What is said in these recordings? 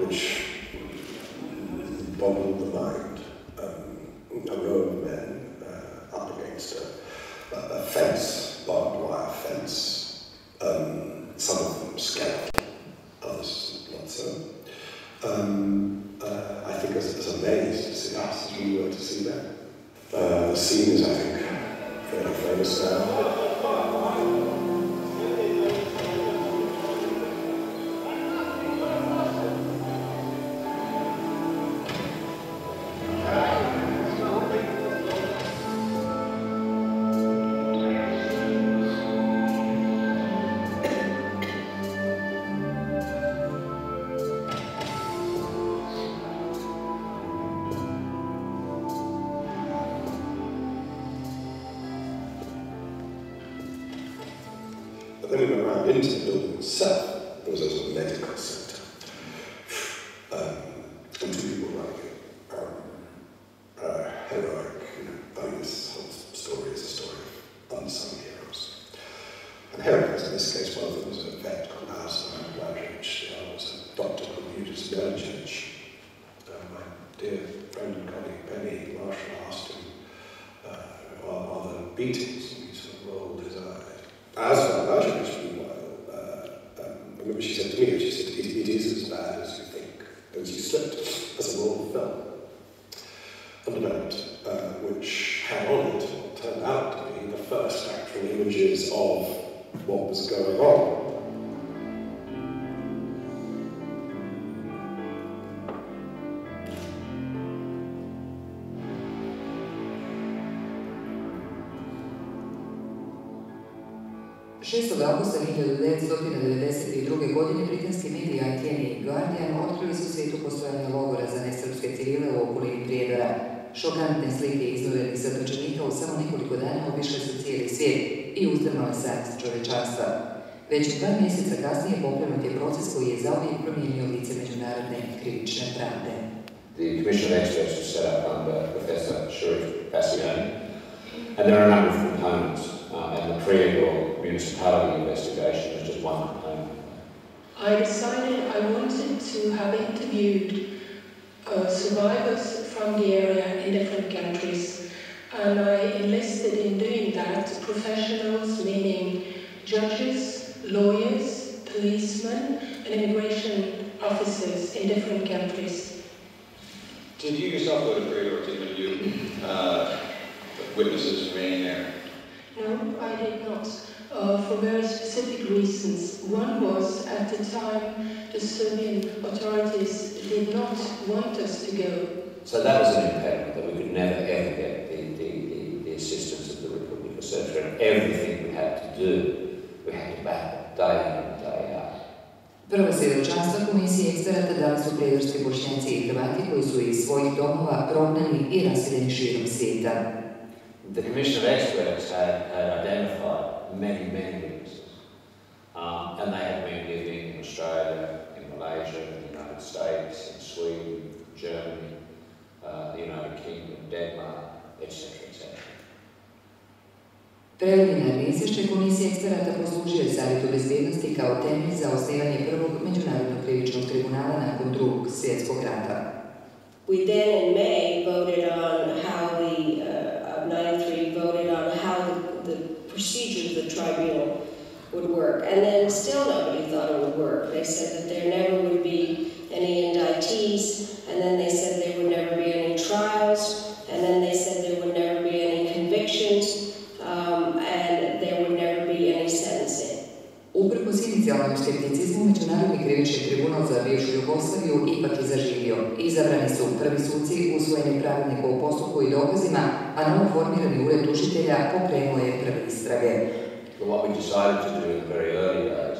which boggled the mind. A row of men up against a fence, barbed wire fence, some of them skeletal, others not so. I think I was amazed to see us as we were to see them. The scene is, I think, fairly famous now. Then we went around into the building itself. There was a sort of medical centre. And two people running it. Heroic, I mean, this whole story is a story of unsung heroes. And heroes, in this case, one of them was a vet called Alison Bladridge, the other was a doctor called Eudes Belichich. My dear friend and colleague Penny Marshall asked him, are there beatings? And he sort of rolled his eyes. As for Bladridge, I remember she said to me, she said, it is as bad as you think. And she slipped as a roll of film. And a note, which had on it what turned out to be the first actual images of what was going on. Augusta 1992. godine britanski mediji ITN i Guardian otkrili su svijetu postojanje logora za nesrpske civile u okolini Prijedora. Šokantne slike iznurenih zatočenika u samo nekoliko dana obišle su cijeli svijet i uzdrmale savjest čovječanstva. Već 2 mjeseca kasnije pokrenut je proces koji je zauvijek promijenio lice međunarodne krivične pravde. The Commission of Experts was set up under Professor Sharif Bassiani, and there are a number of components, and the Priedor municipality investigation is just one component. I decided I wanted to have interviewed survivors from the area in different countries, and I enlisted in doing that professionals, meaning judges, lawyers, policemen, and immigration officers in different countries. Did you yourself go to Priedor, or did you witnesses remaining there? No, I did not, for very specific reasons. One was, at the time, the Serbian authorities did not want us to go. So that was an impediment, that we could never ever get the assistance of the Republic of Serbia. And everything we had to do, we had to battle day in, day out. Prva svjedočanstva komisije eksperata dali su prijedorski Bošnjaci i Hrvati koji su iz svojih domova prognani i raseljeni širom svijeta. The Commission of Experts had identified many witnesses, and they had been living in Australia, in Malaysia, in the United States, in Sweden, Germany, the United Kingdom, Denmark, etc., etc. Preliminarni izvještaj komisije eksperata poslužio je Savjetu bezbjednosti kao temelj za osnivanje prvog međunarodnog krivičnog tribunala nakon Drugog svjetskog rata. We then in May voted on how the 93 voted on how the procedure of the tribunal would work, and then still nobody thought it would work. They said that there never would be any indictees, and then they said there would never be any trials, and then they said there would never be any convictions, and there would never be any sentencing. Uprkos inicijalnom skepticizmu, Međunarodni krivični tribunal za bivšu Jugoslaviju ipak je zaživio. Izabrani su prvi suci, usvojeni pravilnik o postupku i dokazima, a novo formirani ured tužitelja pokrenuo je prve istrage. What we decided to do in the very early days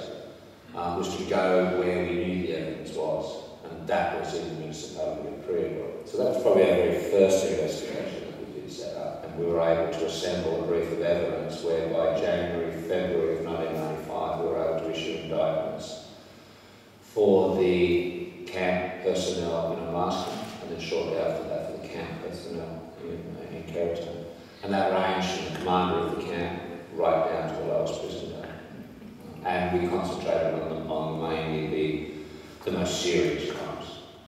was to go where we knew the evidence was, and that was in the municipality of Priedor. So that was probably our very first investigation that we did set up, and we were able to assemble a brief of evidence where by January, February of 1995 we were able to issue indictments for the camp personnel in Alaska, and then shortly after that for the camp personnel in Keratin. And that ranged from the commander of the camp right down to the lowest prisoner. And we concentrated on mainly the most serious